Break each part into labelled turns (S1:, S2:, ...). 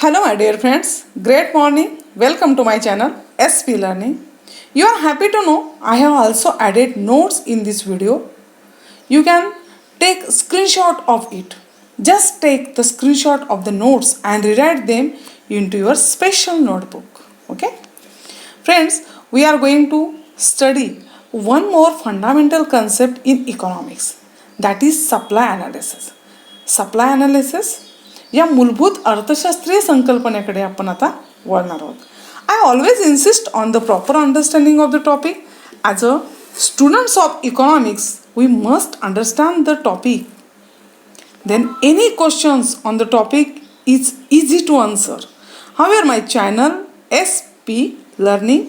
S1: Hello my dear friends, great morning, welcome to my channel SP Learning. You are happy to know I have also added notes in this video. You can take screenshot of it. Just take the screenshot of the notes and rewrite them into your special notebook. Okay? Friends, we are going to study one more fundamental concept in economics, that is supply analysis. Supply analysis या मूलभूत अर्थशास्त्रीय संकल्पनेकडे आपण आता वळणार आहोत. I always insist on the proper understanding of the topic. As a students of economics we must understand the topic. Then any questions on the topic is easy to answer. However, my channel SP Learning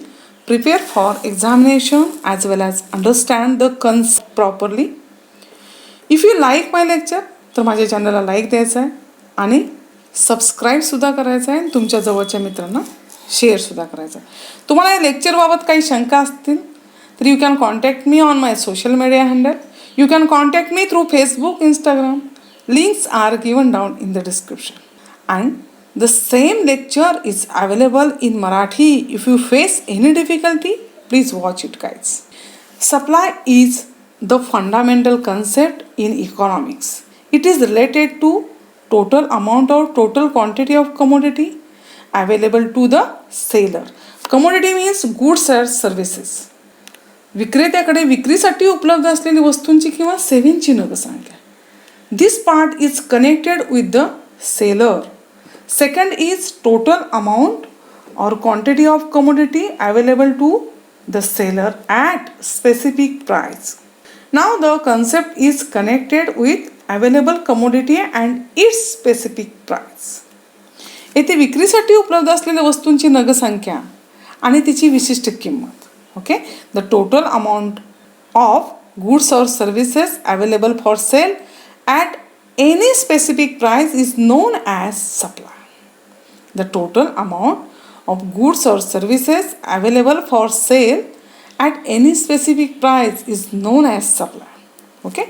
S1: prepare for examination as well as understand the concept properly. If you like my lecture, तर माझ्या चॅनलला like द्यायचं आहे आणि सबस्क्राईबसुद्धा करायचं आहे आणि तुमच्या जवळच्या मित्रांना शेअरसुद्धा करायचं आहे. तुम्हाला या लेक्चरबाबत काही शंका असतील तर you can contact me on my social media handle. You can contact me through Facebook, Instagram. Links are given down in the description. And the same lecture is available in Marathi. If you face any difficulty, please watch it, guys. Supply is the fundamental concept in economics. It is related to total amount or total quantity of commodity available to the seller. Commodity means goods or services. विक्रेत्याकडे विक्रीसाठी उपलब्ध असलेली वस्तूंची किंवा सेवेंची नगरसंख्या. This part is connected with the seller. Second is total amount or quantity of commodity available to the seller at specific price. Now the concept is connected with available commodity and its specific price. येथे विक्रीसाठी उपलब्ध असलेल्या वस्तूंची नगरसंख्या आणि तिची विशिष्ट किंमत. Okay, the total amount of goods और services available for sale at any specific price is known as supply. The total amount of goods or services available for sale at any specific price is known as supply. Okay?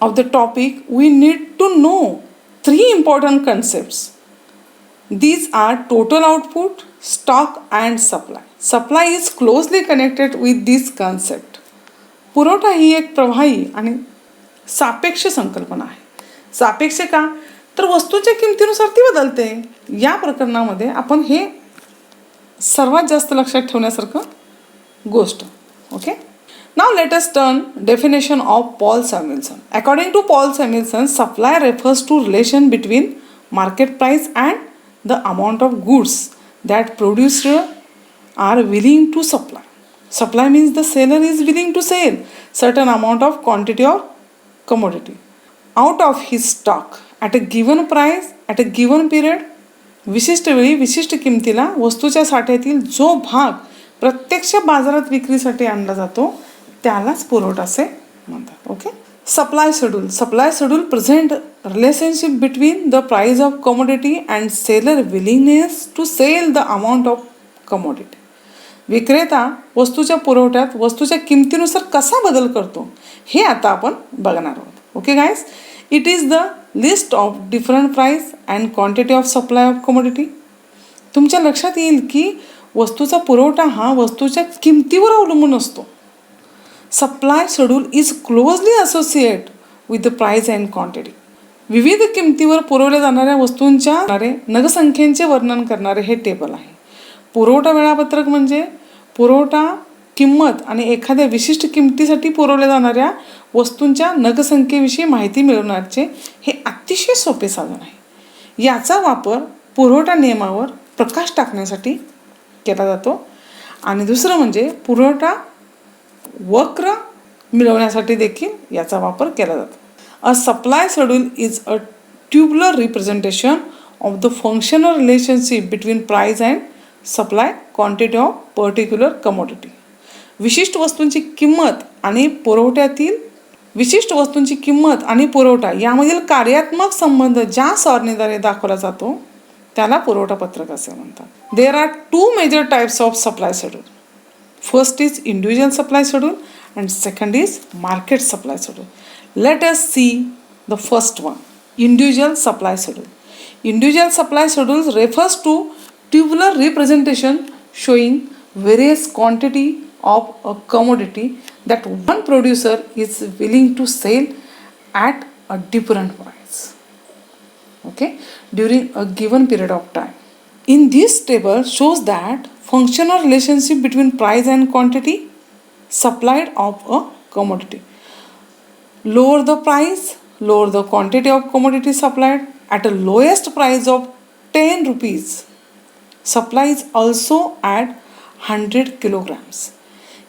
S1: Of the topic, we need to know three important concepts. These are total output, stock and supply. Supply is closely connected with this concept. पुरवठा ही एक प्रवाही आणि सापेक्ष संकल्पना आहे. सापेक्ष का, तर वस्तूच्या किमतीनुसार ती बदलते. या प्रकरणामध्ये आपण हे सर्वात जास्त लक्षात ठेवण्यासारखं गोष्ट. Okay, now let us turn definition of Paul Samuelson. According to Paul Samuelson, supply refers to relation between market price and the amount of goods that producer are willing to supply. Supply means the seller is willing to sell certain amount of quantity of commodity out of his stock at a given price at a given period. विशिष्ट वेळी विशिष्ट किमतीला वस्तूच्या साठ्यातील जो भाग प्रत्यक्ष बाजारात विक्रीसाठी आणला जातो त्यालाच पुरवठा असे म्हणतात. Okay, supply schedule. Supply schedule present relationship between the price of commodity and seller willingness to sell the amount of commodity. विक्रेता वस्तूच्या पुरवठ्यात वस्तूच्या किमतीनुसार कसा बदल करतो हे आता आपण बघणार आहोत. Okay guys, it is the list of different price and quantity of supply of commodity. तुमच्या लक्षात येईल की वस्तूचा पुरवठा हा वस्तूच्या किमतीवर अवलंबून असतो. Supply schedule is closely associate with the price and quantity. विविध किमतीवर पुरवल्या जाणाऱ्या वस्तूंच्या नगरसंख्येचे वर्णन करणारे हे टेबल आहे. पुरवठा वेळापत्रक म्हणजे पुरवठा किंमत आणि एखाद्या विशिष्ट किमतीसाठी पुरवल्या जाणाऱ्या वस्तूंच्या नगरसंख्येविषयी माहिती मिळवण्याचे हे अतिशय सोपे साधन आहे. याचा वापर पुरवठा नियमावर प्रकाश टाकण्यासाठी केला जातो. आणि दुसरं म्हणजे पुरवठा वक्र मिळवण्यासाठी देखील याचा वापर केला जातो. A supply schedule is a tubular representation of the functional relationship between price and supply quantity of particular commodity. विशिष्ट वस्तूंची किंमत आणि पुरवठा यामधील कार्यात्मक संबंध ज्या सारणीद्वारे दाखवला जातो त्याला पुरवठा पत्रक असे म्हणतात. There are two major types of supply schedule. First is individual supply schedule and second is market supply schedule. Let us see the first one, individual supply schedule. Individual supply schedules refers to tabular representation showing various quantity of a commodity that one producer is willing to sell at a different price, okay, during a given period of time. In this table shows that functional relationship between price and quantity supplied of a commodity. Lower the price, lower the quantity of commodity supplied at a lowest price of 10 rupees. Supply is also at 100 kilograms.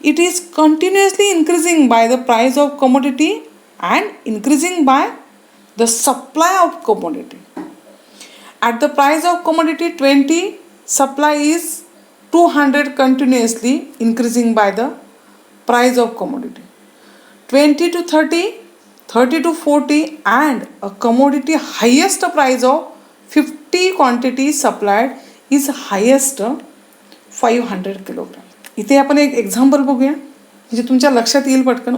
S1: It is continuously increasing by the price of commodity and increasing by the supply of commodity. At the price of commodity 20, supply is 200 continuously increasing by the price of commodity. 20 to 30, 30 to 40 and a commodity highest price of 50 quantity supplied is highest 500 kilogram. इथे आपण एक example बघूया म्हणजे तुमच्या लक्षात येईल पटकन.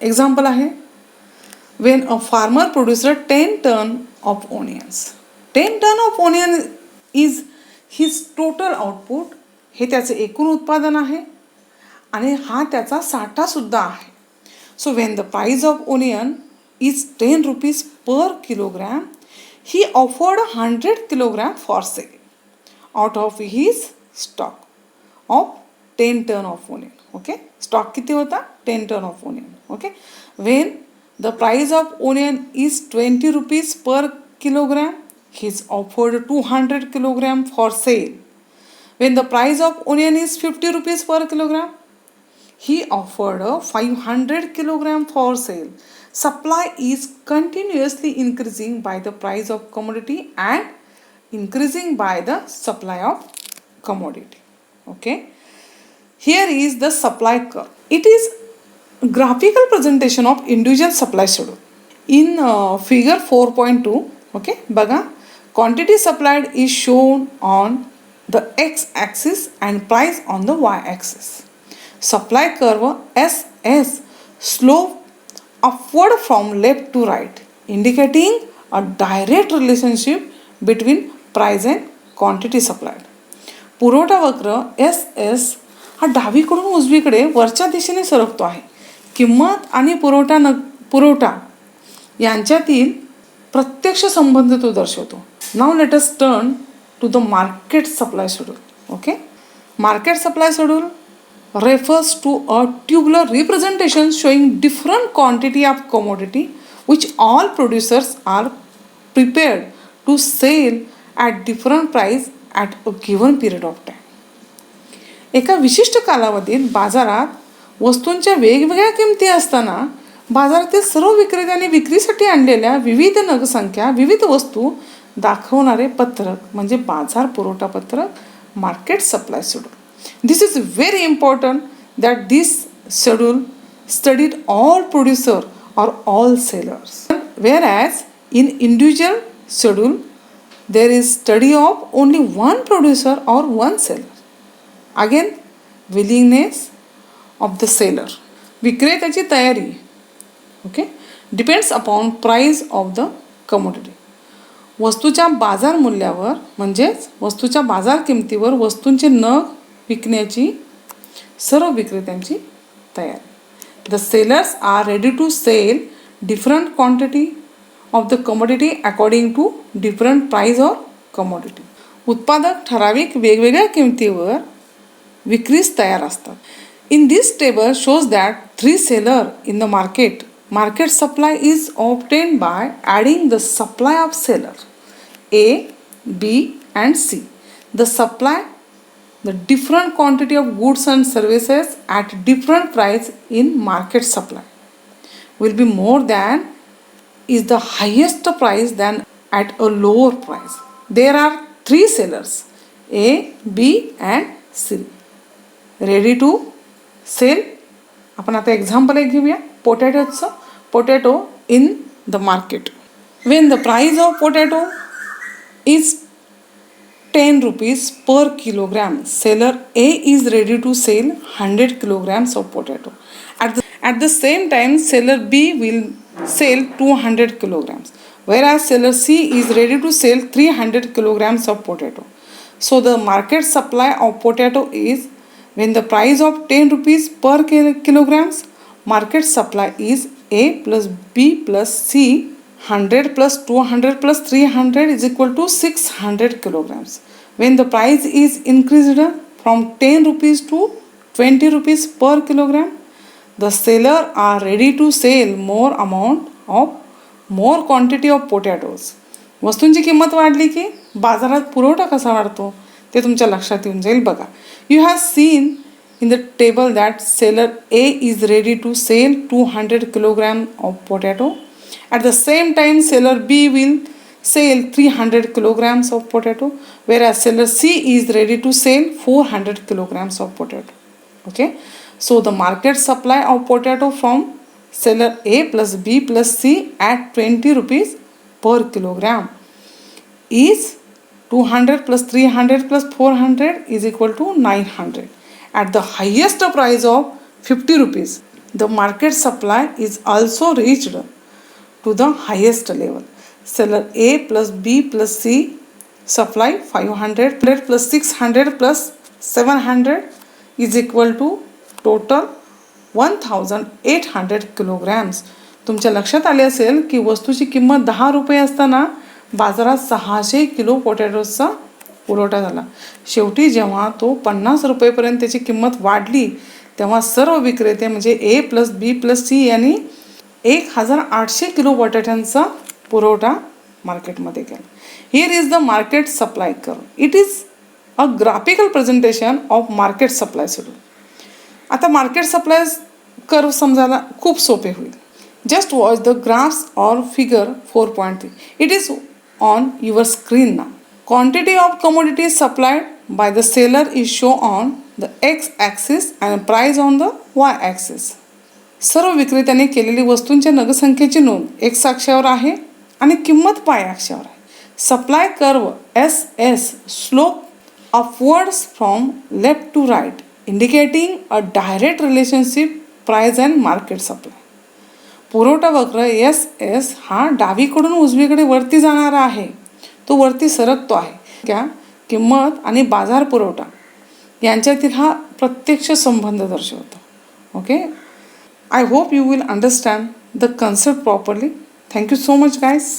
S1: Example आहे when a farmer produces 10 ton of onions. 10 ton of onion is his total output. हे त्याचे एकूण उत्पादन आहे आणि हा त्याचा साठा सुद्धा आहे. So when the price of onion is 10 rupees per kilogram, he offered 100 kilogram for sale out of his stock of 10 ton of onion. Okay, stock किती होता? 10 ton of onion. Okay, when the price of onion is 20 rupees per kilogram, he is offered 200 kilogram for sale. When the price of onion is 50 rupees per kilogram, he offered 500 kilogram for sale. Supply is continuously increasing by the price of commodity and increasing by the supply of commodity. Okay, here is the supply curve. It is graphical presentation of individual supply schedule. In figure 4.2, okay, बघा, quantity supplied is shown on the x-axis and price on the y-axis. Supply curve SS slope upward from left to right, indicating a direct relationship between price and quantity supplied. पुरवठा वक्र SS हा डावीकडून उजवीकडे वरच्या दिशेने सरकतो आहे. किंमत आणि पुरवठा यांच्यातील प्रत्यक्ष संबंध तो दर्शवतो. Now let us turn to the market supply schedule. Okay, market supply schedule refers to a tabular representation showing different quantity of commodity which all producers are prepared to sell at different price at a given period of time. एका विशिष्ट कालावधीत बाजारात वस्तूंच्या वेगवेगळ्या किमती असताना बाजारातील सर्व विक्रेत्यांनी विक्रीसाठी आणलेल्या विविध नगसंख्या, विविध वस्तू दाखवणारे पत्रक म्हणजे बाजार पुरवठा पत्रक, market supply schedule. This is very important that this schedule studied all producer or all sellers. Whereas in individual schedule there is study of only one producer or one seller. Again, willingness of the seller. विक्रेत्याची तयारी, okay, depends upon price of the commodity. वस्तूच्या बाजार मूल्यावर म्हणजेच वस्तूच्या बाजार किमतीवर वस्तूंचे नग विकण्याची सर्व विक्रेत्यांची तयारी. The sellers are ready to sell different quantity of the commodity according to different price or commodity. उत्पादक ठराविक वेगवेगळ्या किमतीवर विक्रीस तयार असतात. In this table shows that 3 seller in the market. Market supply is obtained by adding the supply of seller A, B and C. The supply the different quantity of goods and services at different price in market supply will be more than is the highest price than at a lower price. There are 3 sellers A, B and C ready to sell. आपण आता example एक घेऊया पोटॅटोचं. Potato in the market. When the price of potato is 10 rupees per kilogram, seller A is ready to sell 100 kilograms of potato. At the same time, seller B will sell 200 kilograms. whereas seller C is ready to sell 300 kilograms of potato. So the market supply of potato is, when the price of 10 rupees per kilograms, market supply is A plus B plus C, 100 plus 200 plus 300 is equal to 600 kilograms. When the price is increased from 10 rupees to 20 rupees per kilogram, the seller are ready to sell more quantity of potatoes. वस्तूंची किंमत वाढली की बाजारात पुरवठा कसा वाढतो ते तुमच्या लक्षात येऊन जाईल बघा. You have seen in the table that seller A is ready to sell 200 kilogram of potato. At the same time, seller B will sell 300 kilograms of potato, whereas seller C is ready to sell 400 kilograms of potato. Okay, so the market supply of potato from seller A plus B plus C at 20 rupees per kilogram is 200 plus 300 plus 400 is equal to 900. At the highest price of 50 rupees, the market supply is also reached to the highest level. Seller A plus B plus C supply 500 plus 600 plus 700 is equal to total 1800 kilograms. तुमच्या लक्षात आले असेल की वस्तूची किंमत 10 रुपये असताना बाजारात 600 किलो पोटॅटोचा पुरवठा झाला. शेवटी जेव्हा तो 50 रुपयेपर्यंत त्याची किंमत वाढली तेव्हा सर्व विक्रेते म्हणजे ए प्लस बी प्लस सी यांनी 1800 किलो बटाट्यांचा पुरवठा मार्केटमध्ये केला. Here is the market supply curve. It is a graphical presentation of market supply schedule. आता मार्केट सप्लाय कर्व समजायला खूप सोपे होईल. Just watch the graphs or figure 4.3. It is on your screen ना. Quantity of commodities supplied by the seller is shown on the x-axis and price on the y-axis. सर्व विक्रेत्याने केलेली वस्तूंच्या नगसंख्येची नोंद x अक्षावर आहे आणि किंमत y अक्षावर आहे. Supply curve SS slope upwards from left to right, indicating a direct relationship price and market supply. पुरवठा वक्र SS हा डावीकडून उजवीकडे वरती जाणारा आहे. तो वरती सरकतो आहे. त्या किंमत आणि बाजार पुरवठा यांच्यातील हा प्रत्यक्ष संबंध दर्शवतो. Okay, I hope you will understand the concept properly. Thank you so much guys.